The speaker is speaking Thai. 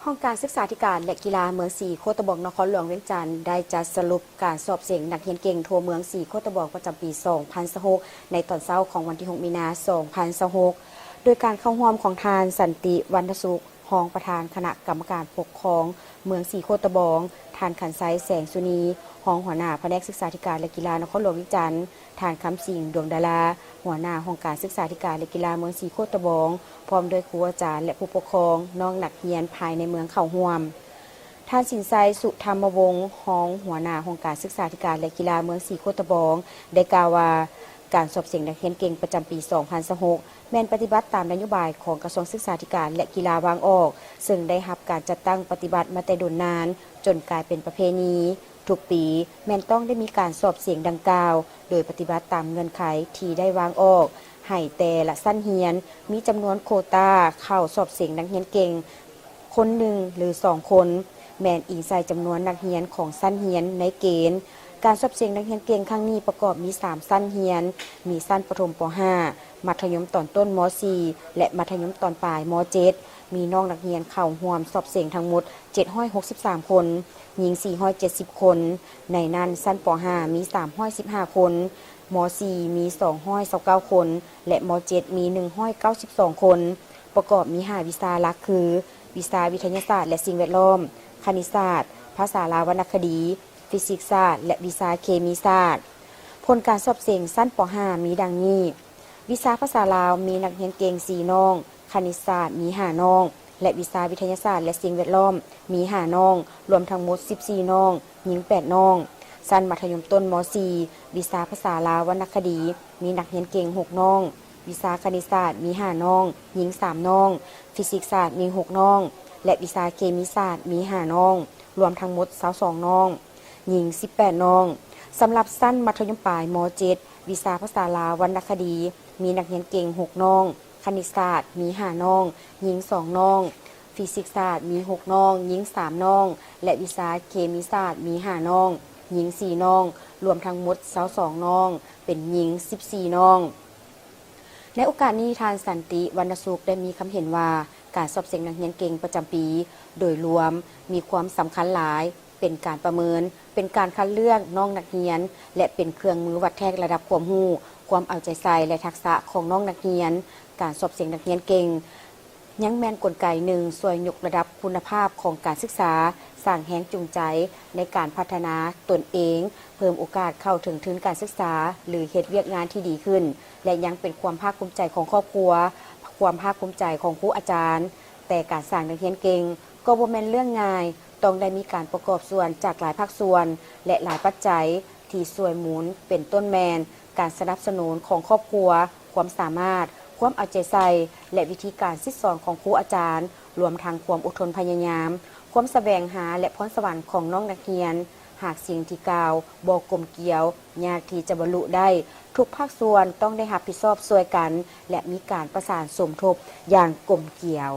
ห้องการศึกษาธิการและกีฬาเมืองสีโคตะบอกนครหลวงเวียงจันทร์ได้จัดสรุปการสอบเสียงนักเรียนเก่งทั่วเมืองสีโคตะบอกประจำปี 2026 ในตอนเช้าของวันที่ 6 มีนาคม 2026 โดยการเข้าร่วมของทานสันติวรรณสุขรองประธานคณะกรรมการปกครองเมืองสีโคตะบองทานขันไซแสงสุนีรองหัวหน้าแผนกศึกษาธิการและกีฬานครหลวงเวียงจันทร์ทานคำสิงห์ดวงดาราหัวหน้าห้องการศึกษาธิการและกีฬาเมืองสีโคตะบองพร้อมด้วยครูอาจารย์และผู้ปกครองน้องนักเรียนภายในเมืองเข้าร่วมท่านสินไซสุธรรมวงศ์รองหัวหน้าห้องการศึกษาธิการและกีฬาเมืองสีโคตะบองได้กล่าวว่าการสอบเสียงนักเรียนเก่งประจำปี 2026 แม่นปฏิบัติตามนโยบายของกระทรวงศึกษาธิการและกีฬาวางออกซึ่งได้รับการจัดตั้งปฏิบัติมาแต่ดนนานจนกลายเป็นประเพณีทุกปีแม่นต้องได้มีการสอบเสียงดังกล่าวโดยปฏิบัติตามเงื่อนไขที่ได้วางออกให้แต่ละชั้นเรียนมีจำนวนโควตาเข้าสอบเสียงนักเรียนเก่งคนหนึ่งหรือ2คนแม่นอิงใส่จำนวนนักเรียนของชั้นเรียนในเกณฑ์การสอบเสียงนักเรียนเก่งครั้งนี้ประกอบมี3ชั้นเรียนมีชั้นประถมป .5 มัธยมตอนต้นม .4 และมัธยมตอนปลายม .7 มีน้องนักเรียนเข้าร่วมสอบเสียงทั้งหมด763คนหญิง470คนในนั้นชั้นป .5 มี315คนม .4 มี229คนและม .7 มี192คนประกอบมี5วิชาหลักคือวิชาวิทยาศาสตร์และสิ่งแวดล้อมคณิตศาสตร์ภาษาลาววรรณคดีฟิสิกส์ศาสตร์และวิชาเคมีศาสตร์ผลการสอบเสียงชั้นป .5 มีดังนี้วิชาภาษาลาวมีนักเรียนเก่ง4น้องคณิตศาสตร์มี5น้องและวิชาวิทยาศาสตร์และสิ่งแวดล้อมมี5น้องรวมทั้งหมด14น้องหญิง8น้องชั้นมัธยมต้นม .4 วิชาภาษาลาววรรณคดีมีนักเรียนเก่ง6น้องวิชาคณิตศาสตร์มี5น้องหญิง3น้องฟิสิกส์ศาสตร์มี6น้องและวิชาเคมีศาสตร์มี5น้องรวมทั้งหมด22น้องหญิง18น้องสำหรับชั้นมัธยมปลายม .7 วิชาภาษาลาววรรณคดีมีนักเรียนเก่ง6น้องคณิตศาสตร์มี5น้องหญิง2น้องฟิสิกส์ศาสตร์มี6น้องหญิง3น้องและวิชาเคมีศาสตร์มี5น้องหญิง4น้องรวมทั้งหมด22น้องเป็นหญิง14น้องในโอกาสนี้ทานสันติวรรณสุขได้มีคำเห็นว่าการสอบเสียงนักเรียนเก่งประจำปีโดยรวมมีความสำคัญหลายเป็นการประเมินเป็นการคัดเลือกน้องนักเรียนและเป็นเครื่องมือวัดแทกระดับความรู้ความเอาใจใส่และทักษะของน้องนักเรียนการสอบเสียงนักเรียนเก่งยังแม่นกลไกหนึ่งช่วยยกระดับคุณภาพของการศึกษาสร้างแรงจูงใจในการพัฒนาตนเองเพิ่มโอกาสเข้าถึงทุนการศึกษาหรือเฮ็ดเวียกงานที่ดีขึ้นและยังเป็นความภาคภูมิใจของครอบครัวความภาคภูมิใจของครูอาจารย์แต่การสร้างนักเรียนเก่งก็บ่แม่นเรื่องง่ายต้องได้มีการประกอบส่วนจากหลายภาคส่วนและหลายปัจจัยที่ช่วยหมุนเป็นต้นแมนการสนับสนุนของครอบครัวความสามารถความเอาใจใส่และวิธีการซิดสอนของครูอาจารย์รวมทั้งความอดทนพยายามความแสวงหาและพรสวรรค์ของน้องนักเรียนหากสิ่งที่กล่าวบ่กลมเกลียวยากที่จะบรรลุได้ทุกภาคส่วนต้องได้รับผิดชอบช่วยกันและมีการประสานสมทบอย่างกลมเกลียว